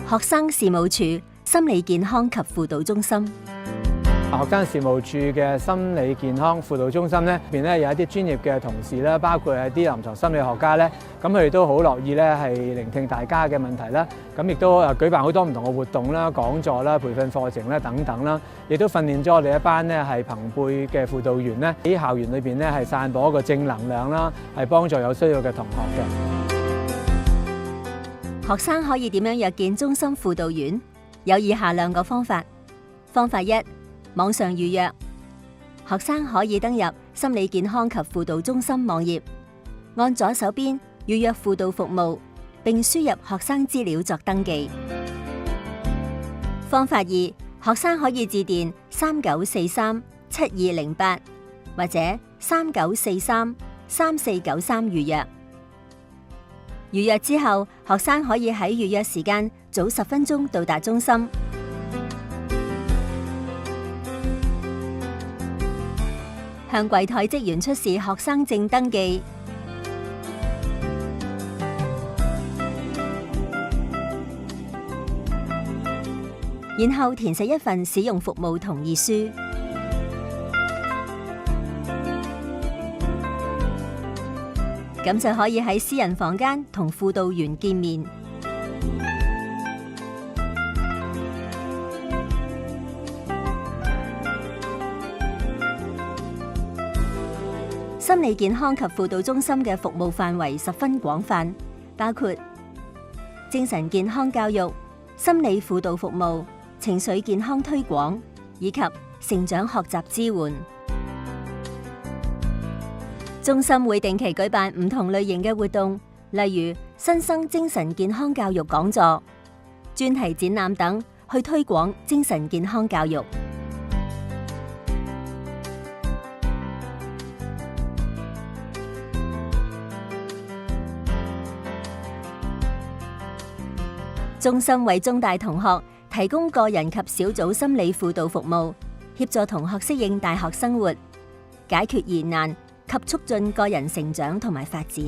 學生事務處心理健康及輔導中心。學生事務處嘅心理健康輔導中心咧，入邊咧有一啲專業嘅同事啦，包括係啲臨床心理學家咧，咁佢哋都好樂意咧係聆聽大家嘅問題啦，咁亦都舉辦好多唔同嘅活動啦、講座啦、培訓課程啦等等啦，亦都訓練咗我哋一班咧係朋輩嘅輔導員咧喺校園裏邊咧係散播一個正能量啦，係幫助有需要嘅同學嘅。學生可以點樣約見中心輔導員？有以下兩個方法。方法一，網上預約。學生可以登入心理健康及輔導中心網頁，按左手邊預約輔導服務，並輸入學生資料作登記。方法二，學生可以致電39437208或者39433493預約。預約之後，學生可以喺預約時間早10分鐘到達中心。向櫃台職員出示學生證登記，然後填寫一份使用服務同意書。咁就可以喺私人房間同輔導員見面。心理健康及輔導中心嘅服務範圍十分廣泛，包括精神健康教育、心理輔導服務、情緒健康推廣以及成長學習支援。中心會定期舉辦唔同類型嘅活動，例如新生精神健康教育講座、專題展覽等，去推廣精神健康教育。中心為中大同學提供個人及小組心理輔導服務，協助同學適應大學生活，解決疑難及促進個人成長同埋發展。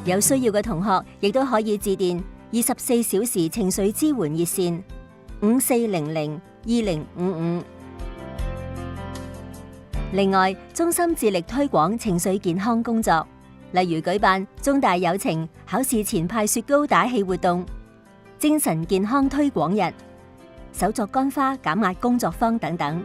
有需要嘅同學亦都可以致電24小時情緒支援熱線54002055。另外，中心致力推廣情緒健康工作，例如舉辦中大友情考試前派雪糕打氣活動、精神健康推廣日、手作乾花減壓工作坊等等。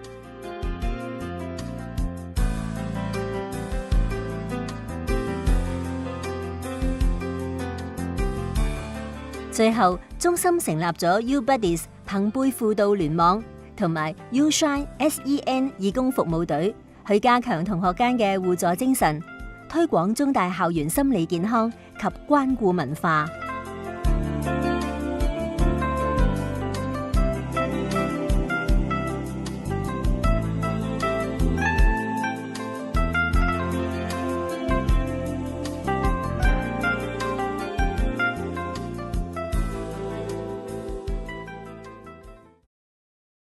最後，中心成立咗 U-Buddies 朋輩輔導聯網同埋 U-Shine SEN 義工服務隊，去加強同學間嘅互助精神，推廣中大校園心理健康及關顧文化。